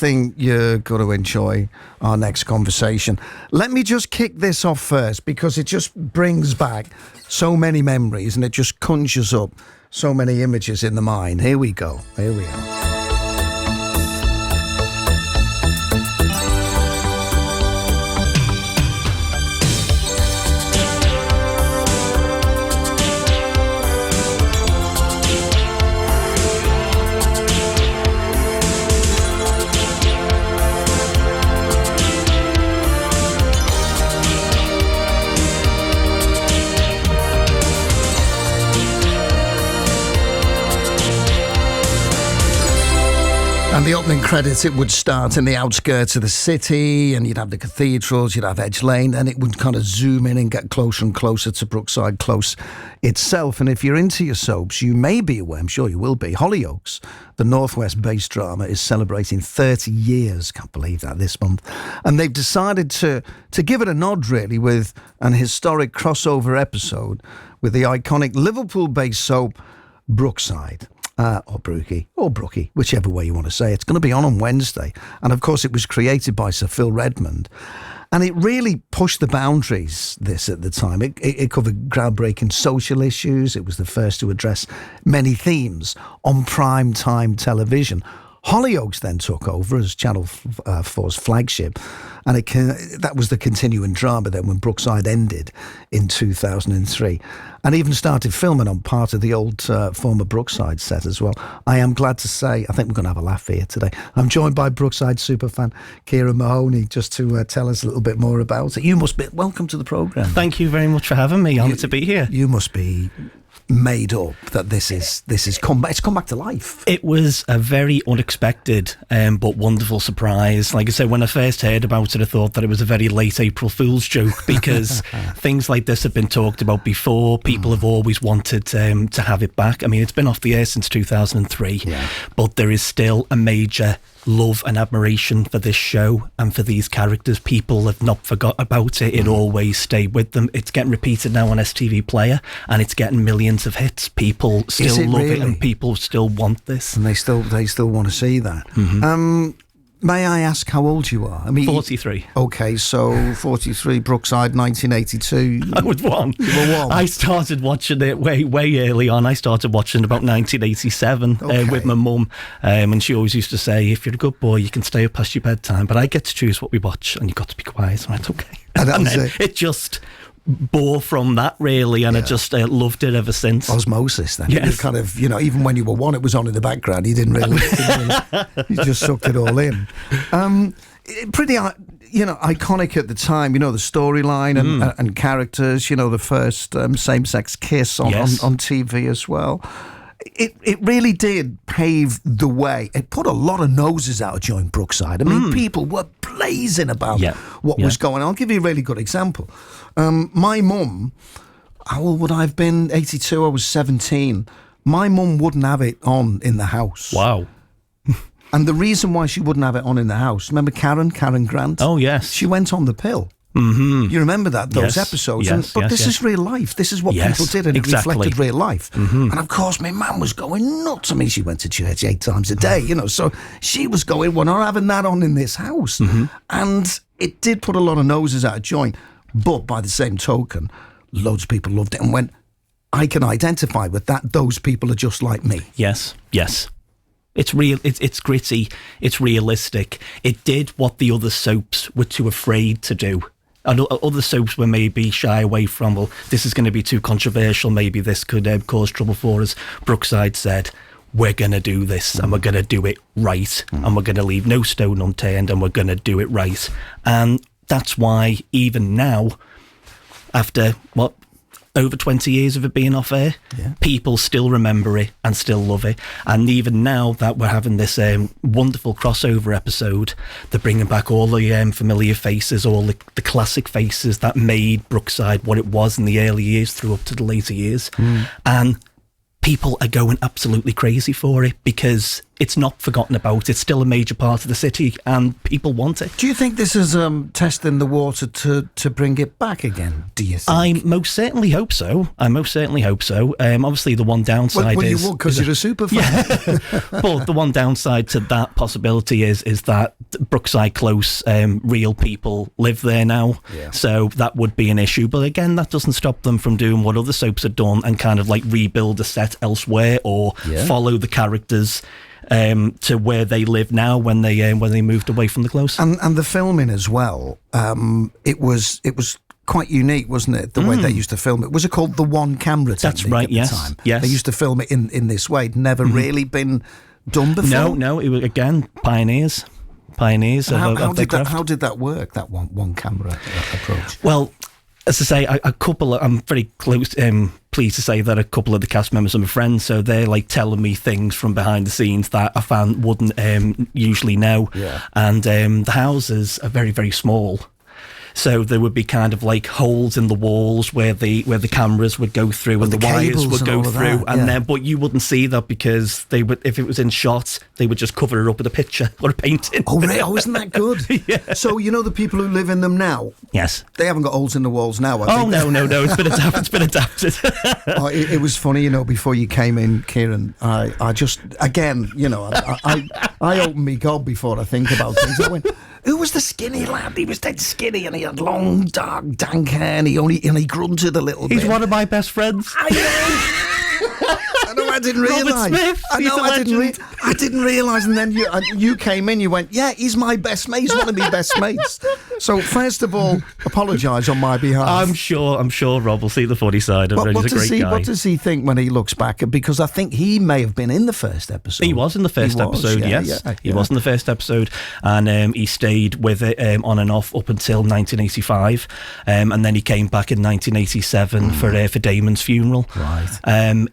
think you're going to enjoy our next conversation. Let me just kick this off first, because it just brings back so many memories and it just conjures up so many images in the mind. Here we go. Here we are. And the opening credits, it would start in the outskirts of the city, and you'd have the cathedrals, you'd have Edge Lane, and it would kind of zoom in and get closer and closer to Brookside Close itself. And if you're into your soaps, you may be aware, I'm sure you will be, Hollyoaks, the Northwest-based drama, is celebrating 30 years, can't believe that, this month. And they've decided to give it a nod, really, with an historic crossover episode with the iconic Liverpool-based soap Brookside. Or Brookie, whichever way you want to say. It's going to be on Wednesday. And of course, it was created by Sir Phil Redmond. And it really pushed the boundaries, this, at the time. It covered groundbreaking social issues. It was the first to address many themes on prime time television. Hollyoaks then took over as Channel 4's flagship, and that was the continuing drama then when Brookside ended in 2003, and even started filming on part of the old former Brookside set as well. I am glad to say, I think we're going to have a laugh here today. I'm joined by Brookside superfan Kieran Mahoney, just to tell us a little bit more about it. You must be, welcome to the programme. Thank you very much for having me. Honoured to be here. You must be made up that it's come back to life. It was a very unexpected but wonderful surprise. Like I said, when I first heard about it, I thought that it was a very late April Fool's joke, because things like this have been talked about before. People have always wanted to have it back. I mean, it's been off the air since 2003, but there is still a major love and admiration for this show and for these characters. People have not forgot about it. It always stayed with them. It's getting repeated now on STV Player, and it's getting millions of hits. People still love it, and people still want this, and they still want to see that. May I ask how old you are? I mean, 43. Okay, so 43, Brookside, 1982. I was one. You were one. I started watching it way early on. I started watching about 1987 with my mum, and she always used to say, if you're a good boy, you can stay up past your bedtime, but I get to choose what we watch, and you've got to be quiet. I went, okay. And then it just bore from that, really, and I just loved it ever since. Osmosis, then. Yes. You kind of, even when you were one, it was on in the background. You didn't really you just sucked it all in. Pretty, iconic at the time, the storyline and characters, the first same-sex kiss on TV as well. It really did pave the way. It put a lot of noses out during Brookside. I mean, people were blazing about what was going on. I'll give you a really good example. My mum, how old would I have been? 82, I was 17. My mum wouldn't have it on in the house. Wow. And the reason why she wouldn't have it on in the house, remember Karen Grant? Oh, yes. She went on the pill. Mm-hmm. You remember those episodes? But this is real life. This is what people did, and it reflected real life. And of course, my mum was going nuts. I mean, she went to church 8 times a day, so she was going, we're not having that on in this house. And it did put a lot of noses out of joint. But by the same token, loads of people loved it and went, I can identify with that. Those people are just like me. Yes. It's real. It's gritty. It's realistic. It did what the other soaps were too afraid to do. And other soaps were maybe shy away from, well, this is going to be too controversial. Maybe this could cause trouble for us. Brookside said, we're going to do this, and we're going to do it right. And we're going to leave no stone unturned, and we're going to do it right. And that's why even now, after, over 20 years of it being off air, people still remember it and still love it. And even now that we're having this wonderful crossover episode, they're bringing back all the familiar faces, all the classic faces that made Brookside what it was in the early years through up to the later years. And people are going absolutely crazy for it, because it's not forgotten about. It's still a major part of the city, and people want it. Do you think this is testing the water to bring it back again? Do you think? I most certainly hope so. Obviously, the one downside well, is... you would, because you're a super fan. Yeah. But the one downside to that possibility is that Brookside Close, real people live there now. Yeah. So that would be an issue. But again, that doesn't stop them from doing what other soaps have done and kind of like rebuild a set elsewhere or follow the characters to where they live now when they moved away from the Close. And the filming as well, it was quite unique, wasn't it? The way they used to film it. Was it called the one camera technique? That's right, at the time? Yes. They used to film it in this way. It'd never really been done before. No, it was, again, pioneers how their craft. How did that work, that one camera approach? Well, as I say, I'm very close. Pleased to say that a couple of the cast members are my friends, so they're like telling me things from behind the scenes that a fan wouldn't usually know. Yeah. And the houses are very, very small. So there would be kind of like holes in the walls where the cameras would go through and the wires would go through, and then but you wouldn't see that because they would, if it was in shots, they would just cover it up with a picture or a painting. Oh, really? Oh, isn't that good? Yeah. So you know the people who live in them now? Yes. They haven't got holes in the walls now. No. It's been adapted. It's been adapted. It was funny, before you came in, Kieran. I just, again, I open me gob before I think about things. I went, who was the skinny lad? He was dead skinny and he had long, dark, dank hair and he grunted a little bit. He's one of my best friends. I know, I didn't realise. Robert Smith. I didn't realise. And then you came in, you went, yeah, he's my best mate. He's one of my best mates. So first of all, apologise on my behalf. I'm sure Rob will see the funny side of it. He's a great guy. What does he think when he looks back? Because I think he may have been in the first episode. He was in the first episode, yes. He was in the first episode, and he stayed with it on and off up until 1985, and then he came back in 1987 for Damon's funeral. Right.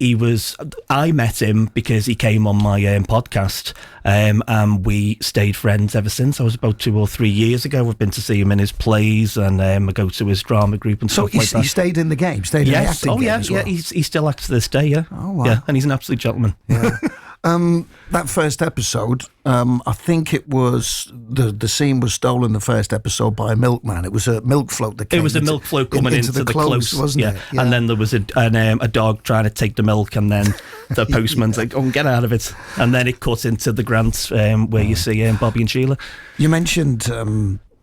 I met him because he came on my podcast, and we stayed friends ever since. I was about 2 or 3 years ago. I've been to see him in his plays, and I go to his drama group and stuff like that. So he stayed in the game? Stayed in the acting game as well? He still acts to this day, yeah. Oh, wow. Yeah, and he's an absolute gentleman. Yeah. That first episode, I think it was the scene was stolen. The first episode by a milkman. It was a milk float that came. It was a milk float coming into the close, wasn't it? Yeah. And then there was a dog trying to take the milk, and then the postman's like, "Oh, get out of it!" And then it cut into the grants where you see Bobby and Sheila. You mentioned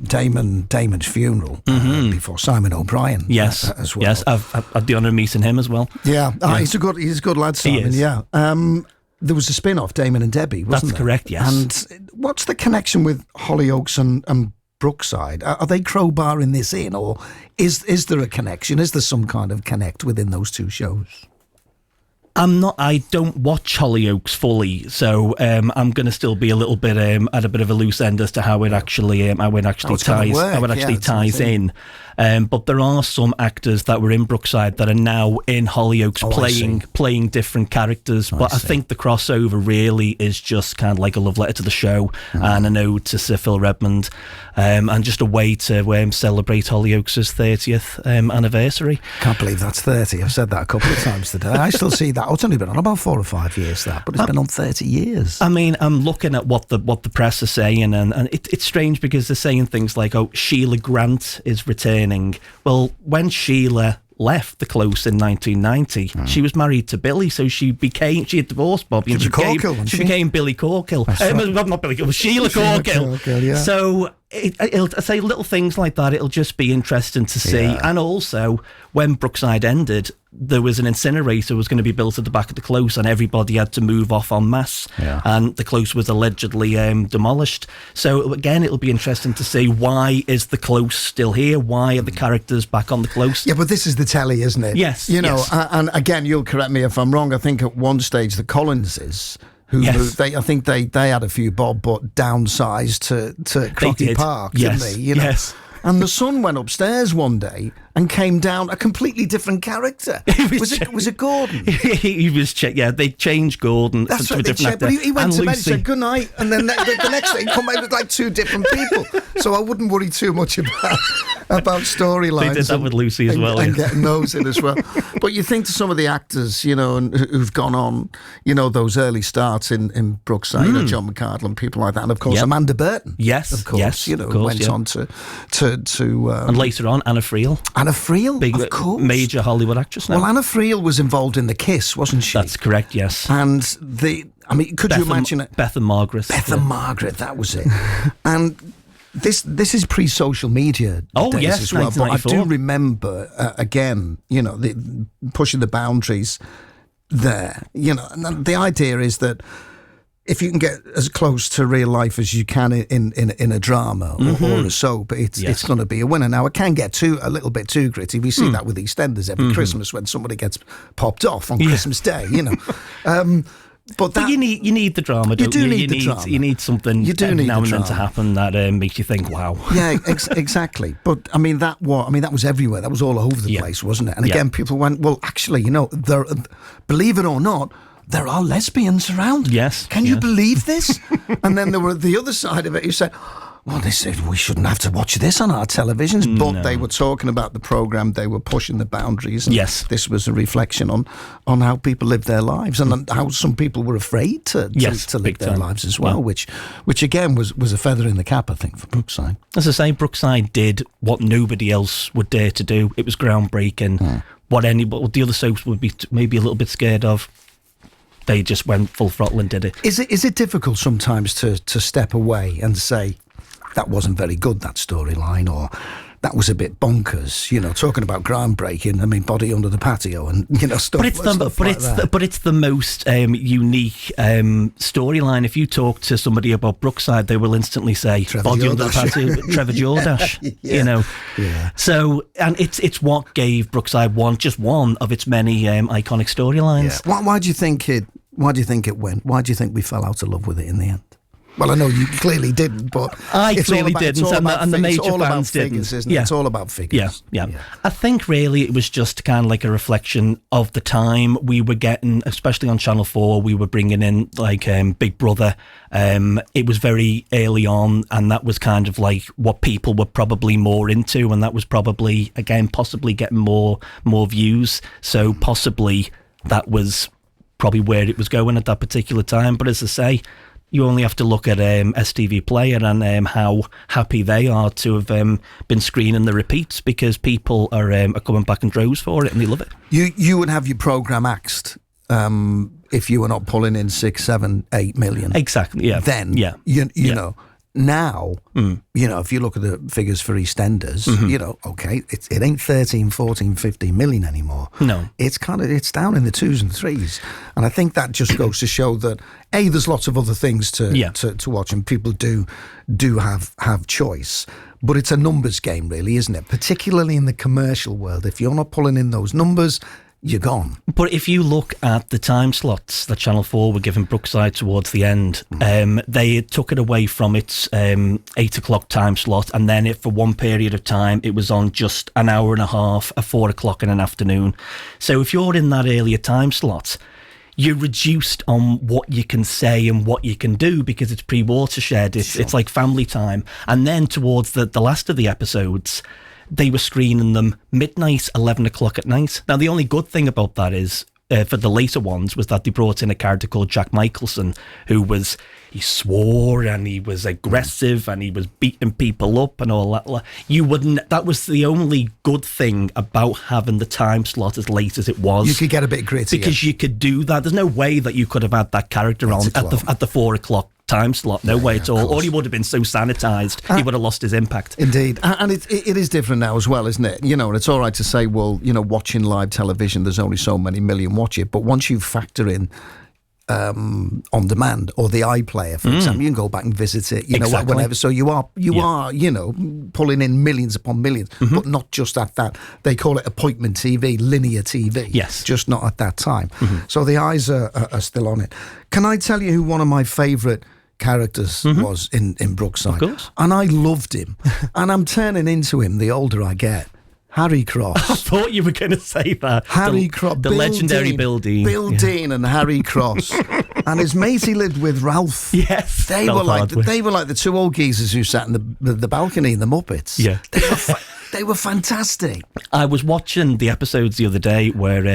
Damon's funeral before Simon O'Brien. Yes, as well. Yes, I've had the honour of meeting him as well. Yeah, he's a good lad, Simon. He is. Yeah. There was a spin-off, Damon and Debbie, wasn't That's there? correct, yes. And what's the connection with Hollyoaks and Brookside? Are they crowbarring this in, or is there a connection? Is there some kind of connect within those two shows? I don't watch Hollyoaks fully, so I'm going to still be a little bit at a bit of a loose end as to how it actually ties in. But there are some actors that were in Brookside that are now in Hollyoaks playing different characters. But I think the crossover really is just kind of like a love letter to the show and an ode to Sir Phil Redmond, and just a way to celebrate Hollyoaks' 30th anniversary. Can't believe that's 30. I've said that a couple of times today. I still see that. Oh, it's only been on about 4 or 5 years, but it's been on 30 years. I mean, I'm looking at what the press are saying, and it's strange because they're saying things like, "Oh, Sheila Grant is returning." Well, when Sheila left the Close in 1990, she was married to Billy, so she had divorced Bobby, and she became Billy Corkill. Not Billy Corkill, Sheila Corkill. Yeah. So I say little things like that. It'll just be interesting to see. Yeah. And also, when Brookside ended, there was an incinerator was going to be built at the back of the Close, and everybody had to move off en masse. Yeah. And the Close was allegedly demolished. So again, it'll be interesting to see, why is the Close still here? Why are the characters back on the Close? Yeah, but this is the telly, isn't it? Yes. And again, you'll correct me if I'm wrong. I think at one stage the Collinses, who moved, I think they had a few bob, but downsized to Crocky Park, didn't they? Yes. And the son went upstairs one day and came down a completely different character. Was it Gordon? He was, they changed Gordon to a different actor. But he went to bed and said good night, and then the next day he come out with like 2 different people. So I wouldn't worry too much about about storylines. They did that with Lucy as well. And getting those in as well. But you think to some of the actors, who've gone on, those early starts in Brookside, John McArdle and people like that. And of course, Amanda Burton. Yes, of course. Went on to and later on, Anna Friel. Anna Friel, big, of course. Major Hollywood actress now. Well, Anna Friel was involved in The Kiss, wasn't she? That's correct, yes. And could you imagine it? Beth and Margaret. Beth and Margaret, that was it. And this is pre-social media days as well. But I do remember, again, pushing the boundaries there. And the idea is that if you can get as close to real life as you can in a drama or a soap, it's going to be a winner. Now, it can get a little bit too gritty. We see that with EastEnders every Christmas when somebody gets popped off on Christmas Day, But you need the drama, don't you? You do need the drama. You need something now and then to happen that makes you think, wow. Yeah, exactly. But that was everywhere. That was all over the place, wasn't it? And again, people went, well, actually, believe it or not, there are lesbians around. Yes. Can you believe this? And then there were the other side of it who said, well, they said we shouldn't have to watch this on our televisions. But they were talking about the programme. They were pushing the boundaries. And this was a reflection on how people live their lives and how some people were afraid to live their lives as well, which again was a feather in the cap, I think, for Brookside. As I say, Brookside did what nobody else would dare to do. It was groundbreaking. What the other soaps would be maybe a little bit scared of. They just went full throttle and did it. Is it difficult sometimes to step away and say, that wasn't very good, that storyline, or that was a bit bonkers, talking about groundbreaking, Body Under the Patio and, stuff like that. But it's the most unique storyline. If you talk to somebody about Brookside, they will instantly say, Body Under the Patio, Trevor Jordache, Yeah. So, and it's what gave Brookside just one of its many iconic storylines. Yeah. Why do you think it went? Why do you think we fell out of love with it in the end? Well, I know you clearly didn't, but I clearly didn't, and the major fans didn't. Isn't it? It's all about figures. Yeah. I think really it was just kind of like a reflection of the time we were getting, especially on Channel 4. We were bringing in like Big Brother. It was very early on, and that was kind of like what people were probably more into, and that was probably possibly getting more views. So possibly that was probably where it was going at that particular time. But as I say, you only have to look at STV Player and how happy they are to have been screening the repeats, because people are coming back in droves for it and they love it. You would have your programme axed if you were not pulling in 6, 7, 8 million. Exactly. Yeah. Then you know. Now, if you look at the figures for EastEnders, okay, it ain't 13, 14, 15 million anymore. No. It's down in the 2s and 3s. And I think that just goes to show that, A, there's lots of other things to watch, and people do have choice. But it's a numbers game, really, isn't it? Particularly in the commercial world. If you're not pulling in those numbers, you're gone. But if you look at the time slots that Channel 4 were giving Brookside towards the end, they took it away from its 8 o'clock time slot, and then for one period of time it was on just an hour and a half at 4 o'clock in an afternoon. So if you're in that earlier time slot, you're reduced on what you can say and what you can do, because it's pre-Watershed, it's like family time. And then towards the last of the episodes, they were screening them midnight, 11 o'clock at night. Now, the only good thing about that is, for the later ones, was that they brought in a character called Jack Michelson, he swore and he was aggressive and he was beating people up and all that. That was the only good thing about having the time slot as late as it was. You could get a bit gritty. Because you could do that. There's no way that you could have had that character on at the 4 o'clock time slot. No way at all. Or he would have been so sanitised, he would have lost his impact. Indeed. And it is different now as well, isn't it? And it's all right to say, well, watching live television, there's only so many million watch it. But once you factor in on demand or the iPlayer, for example, you can go back and visit it, whenever. So you are, pulling in millions upon millions, but not just at that. They call it appointment TV, linear TV. Yes. Just not at that time. So the eyes are still on it. Can I tell you who one of my favourite characters was in Brookside? Of course. And I loved him. And I'm turning into him the older I get. Harry Cross. I thought you were going to say that. Harry Cross. The legendary Bill Dean. Bill Dean and Harry Cross. And his mate he lived with, Ralph. Yes. They were like the two old geezers who sat in the balcony in the Muppets. Yeah. They were fantastic. I was watching the episodes the other day where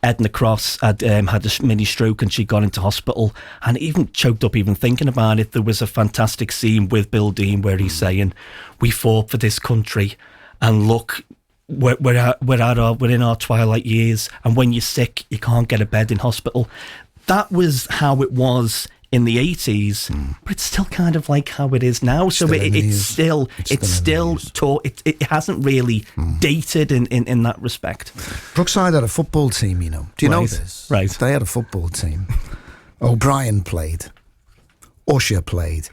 Edna Cross had had a mini stroke and she got into hospital, and even choked up even thinking about it. There was a fantastic scene with Bill Dean where he's saying, "We fought for this country, and look, we're in our twilight years, and when you're sick, you can't get a bed in hospital." That was how it was in the 80s, but it's still kind of like how it is now. So it hasn't really dated in that respect. Brookside had a football team, you know. Do you know this? Right. They had a football team. O'Brien played. Usher played.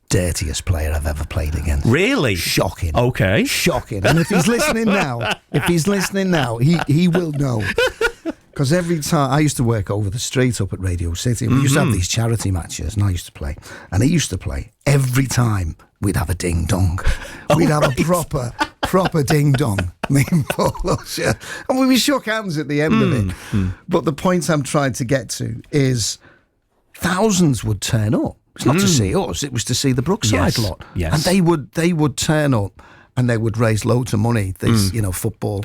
Dirtiest player I've ever played against. Really? Shocking. Okay. Shocking. And if he's listening now, he will know. Because every time, I used to work over the street up at Radio City, and we used to have these charity matches, and I used to play. And he used to play. Every time, we'd have a ding-dong. We'd have a proper ding-dong. Me and Paul Usher. And we shook hands at the end of it. But the point I'm trying to get to is thousands would turn up. It's not to see us, it was to see the Brookside lot. Yes. And they would turn up, and they would raise loads of money, this, football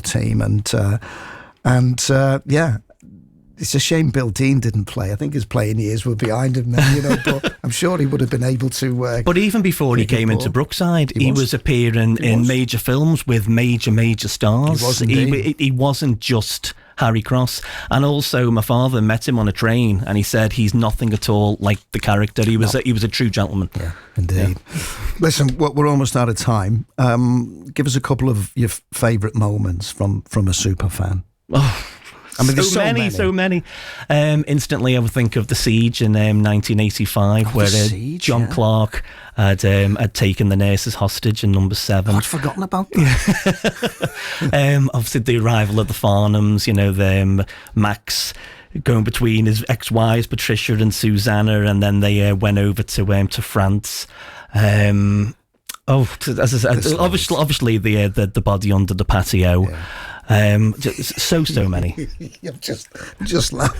team. And it's a shame Bill Dean didn't play. I think his playing years were behind him then, but I'm sure he would have been able to. But even before he came into Brookside, he was appearing in major films with major stars. He was indeed. He wasn't just Harry Cross. And also, my father met him on a train, and he said he's nothing at all like the character. He was a true gentleman. Yeah, indeed. Yeah. Listen, we're almost out of time. Give us a couple of your favourite moments from a super fan. Oh, I mean, there's so many. Instantly, I would think of the siege in 1985, where John Clark had taken the nurses hostage in number 7. I'd forgotten about that. Obviously, the arrival of the Farnhams, Max going between his ex-wives, Patricia and Susanna, and then they went over to France. As I said, obviously the body under the patio. Yeah. So many. just laugh.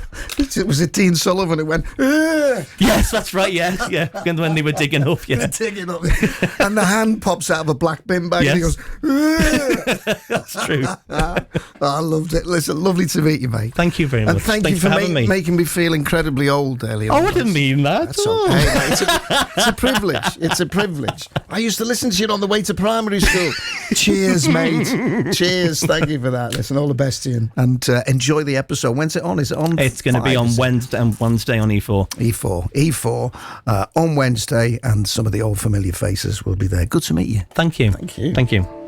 Was it Dean Sullivan who went? Yes, that's right. Yeah. When they were digging up, and the hand pops out of a black bin bag, and he goes. That's true. I loved it. Listen, lovely to meet you, mate. Thank you very much. And thank you for making me feel incredibly old earlier. I didn't mean that. That's okay. It's a privilege. It's a privilege. I used to listen to you on the way to primary school. Cheers, mate. Cheers. Thank you for that. Listen, all the best to you, and enjoy the episode. When's it on? Is it on? It's going to be on Wednesday on E4. E4 on Wednesday, and some of the old familiar faces will be there. Good to meet you. Thank you. Thank you. Thank you.